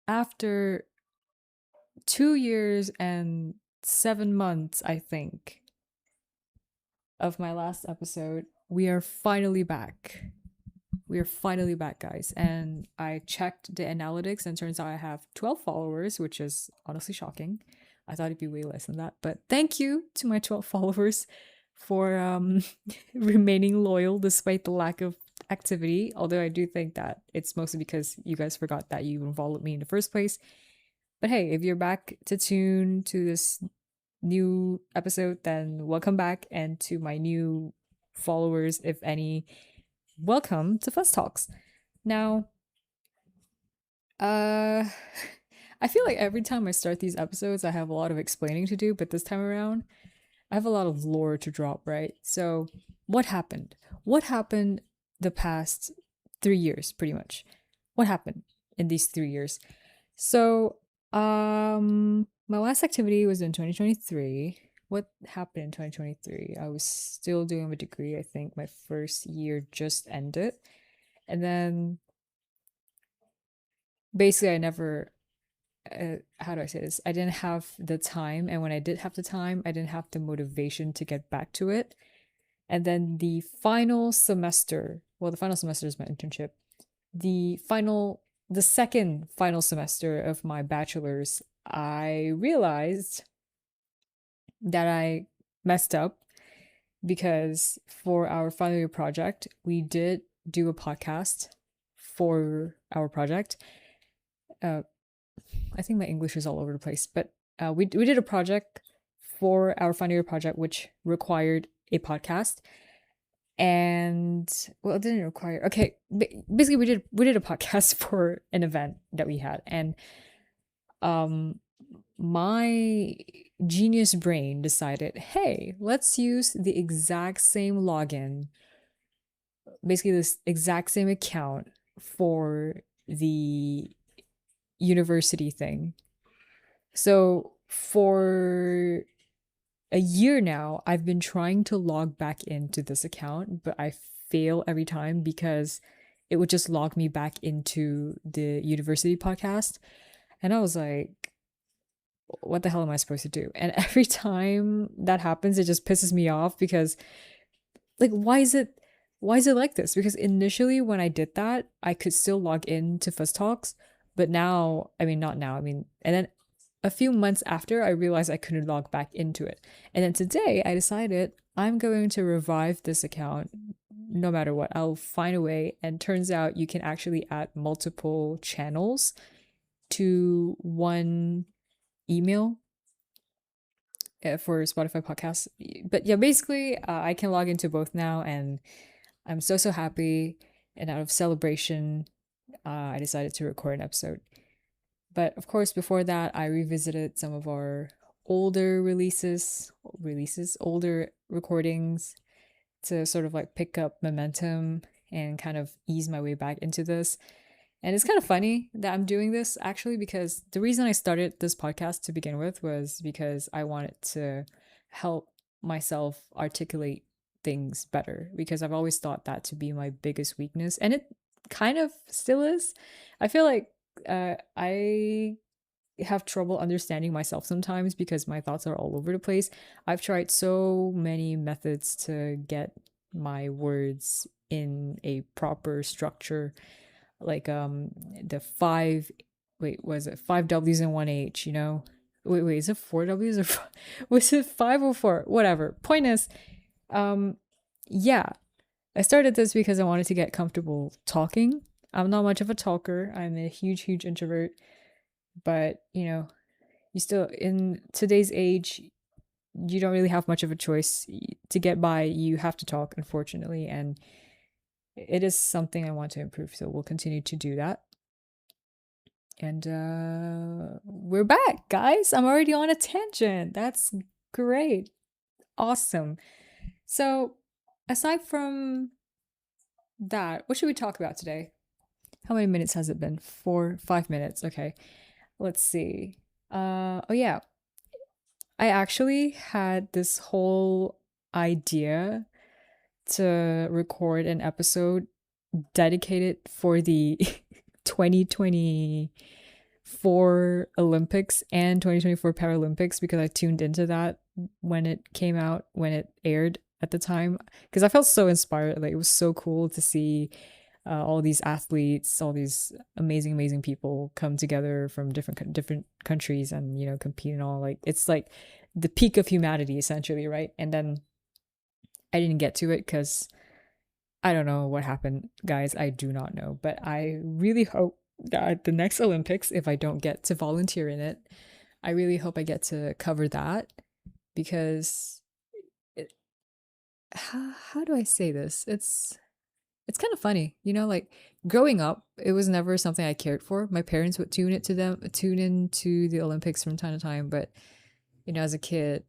after 2 years and 7 months, I think, of my last episode, we are finally back. We are finally back, guys. And I checked the analytics, and turns out I have 12 followers, which is honestly shocking. I thought it'd be way less than that. But thank you to my 12 followers for remaining loyal despite the lack of activity. Although I do think that it's mostly because you guys forgot that you even followed me in the first place. But hey, if you're back to tune to this new episode, then welcome back. And to my new followers, if any, welcome to Fuzz Talks. Now, uh, I feel like every time I start these episodes, I have a lot of explaining to do, but this time around, I have a lot of lore to drop, right? So, what happened? What happened the past 3 years, pretty much? What happened in these 3 years? So, my last activity was in 2023. What happened in 2023? I was still doing my degree. I think my first year just ended. And then basically, I never, how do I say this? I didn't have the time. And when I did have the time, I didn't have the motivation to get back to it. And then the final semester, well, the final semester is my internship. The second final semester of my bachelor's, I realized that I messed up because for our final year project, we did do a podcast for our project. I think my English is all over the place, but we did a project for our final year project, which required a podcast. And well, it didn't require. Okay, basically, we did a podcast for an event that we had, and um, my genius brain decided, hey, let's use the exact same login, basically this exact same account for the university thing. So for a year now, I've been trying to log back into this account, but I fail every time because it would just log me back into the university podcast. And I was like, what the hell am I supposed to do? And every time that happens, it just pisses me off because like why is it like this? Because initially when I did that, I could still log in to Fuzz Talks, but now, I mean not now, I mean, and then a few months after I realized I couldn't log back into it. And then today I decided I'm going to revive this account no matter what. I'll find a way, and turns out you can actually add multiple channels to one email for Spotify podcasts. But yeah, basically, I can log into both now, and I'm so happy. And out of celebration, I decided to record an episode. But of course, before that, I revisited some of our older older recordings to sort of like pick up momentum and kind of ease my way back into this. And it's kind of funny that I'm doing this actually, because the reason I started this podcast to begin with was because I wanted to help myself articulate things better, because I've always thought that to be my biggest weakness. And it kind of still is. I feel like I have trouble understanding myself sometimes because my thoughts are all over the place. I've tried so many methods to get my words in a proper structure, like the five, wait, was it five W's and one H, you know? Wait, is it four W's or was it five or four? Whatever. Point is, um yeah, I started this because I wanted to get comfortable talking. I'm not much of a talker. I'm a huge introvert, but you still, in today's age, you don't really have much of a choice to get by. You have to talk, unfortunately, and it is something I want to improve, so we'll continue to do that. And we're back, guys. I'm already on a tangent. That's great. Awesome. So, aside from that, what should we talk about today? How many minutes has it been? 5 minutes. Okay. Let's see. Oh yeah. I actually had this whole idea to record an episode dedicated for the 2024 2024 Olympics and 2024 Paralympics because I tuned into that when it came out, when it aired at the time. Because I felt so inspired. Like, it was so cool to see all these athletes, all these amazing, amazing people come together from different countries and compete and all. Like, it's like the peak of humanity, essentially, right? And then I didn't get to it because I don't know what happened, guys. I do not know, but I really hope that the next Olympics, if I don't get to volunteer in it, I really hope I get to cover that because it, how do I say this? It's kind of funny, like growing up, it was never something I cared for. My parents would tune into the Olympics from time to time, but as a kid,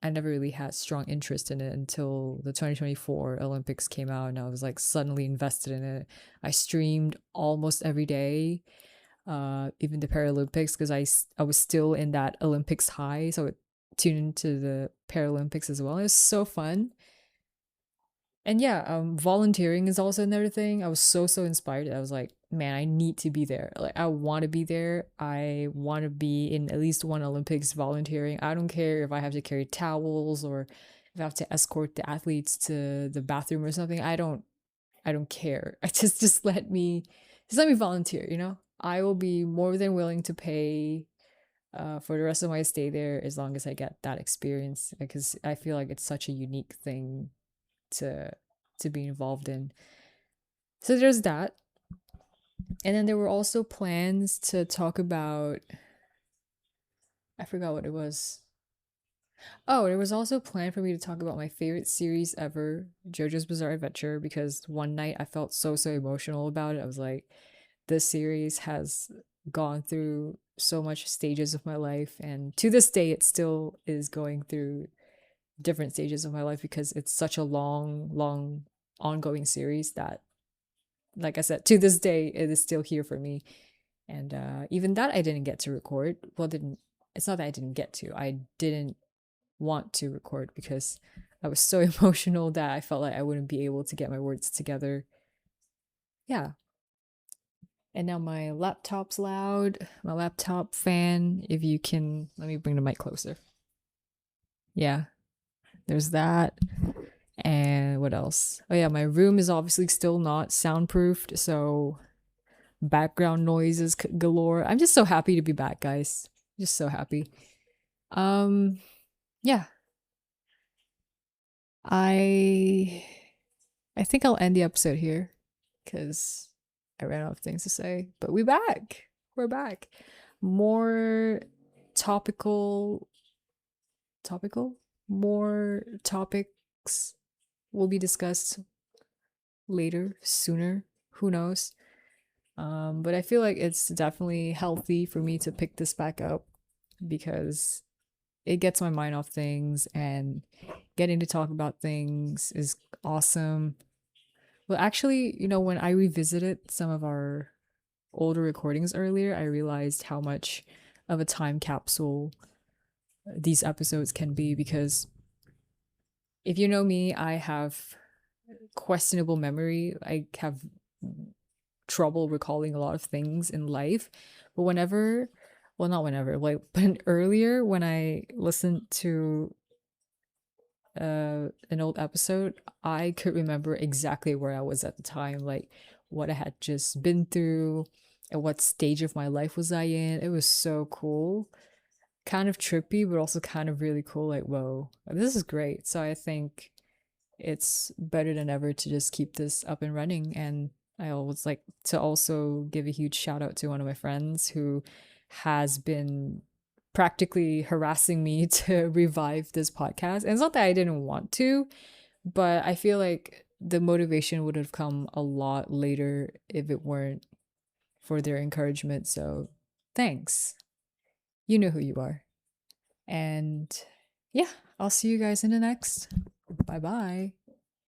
I never really had strong interest in it until the 2024 Olympics came out and I was like suddenly invested in it. I streamed almost every day, even the Paralympics, because I was still in that Olympics high. So I would tune into the Paralympics as well. It was so fun. And yeah, volunteering is also another thing. I was so inspired. I was like, man, I need to be there. Like, I want to be there. I want to be in at least one Olympics volunteering. I don't care if I have to carry towels or if I have to escort the athletes to the bathroom or something. I don't care. I just let me volunteer, I will be more than willing to pay for the rest of my stay there as long as I get that experience because I feel like it's such a unique thing to be involved in. So there's that. And then there were also plans to talk about, I forgot what it was. Oh, there was also a plan for me to talk about my favorite series ever, JoJo's Bizarre Adventure, because one night I felt so emotional about it. I was like, this series has gone through so much stages of my life, and to this day it still is going through different stages of my life because it's such a long ongoing series that, like I said, to this day it is still here for me. And even that I didn't get to record. Well, didn't it's not that I didn't get to, I didn't want to record because I was so emotional that I felt like I wouldn't be able to get my words together. Yeah. And now my laptop's loud, my laptop fan. If you can, let me bring the mic closer. Yeah, there's that. And what else? Oh, yeah, my room is obviously still not soundproofed, so background noises galore. I'm just so happy to be back, guys. Just so happy. Um, yeah, I I think I'll end the episode here because I ran out of things to say. But we back. We're back. More topical, topical. More topics will be discussed later, sooner. Who knows? But I feel like it's definitely healthy for me to pick this back up because it gets my mind off things and getting to talk about things is awesome. Well, actually, when I revisited some of our older recordings earlier, I realized how much of a time capsule these episodes can be because if you know me, I have questionable memory. I have trouble recalling a lot of things in life. But whenever, well, not whenever, like, but earlier when I listened to an old episode, I could remember exactly where I was at the time, like what I had just been through and what stage of my life was I in. It was so cool. Kind of trippy, but also kind of really cool. Like, whoa, this is great. So I think it's better than ever to just keep this up and running. And I always like to also give a huge shout out to one of my friends who has been practically harassing me to revive this podcast. And it's not that I didn't want to, but I feel like the motivation would have come a lot later if it weren't for their encouragement. So thanks. You know who you are. And yeah, I'll see you guys in the next. Bye bye.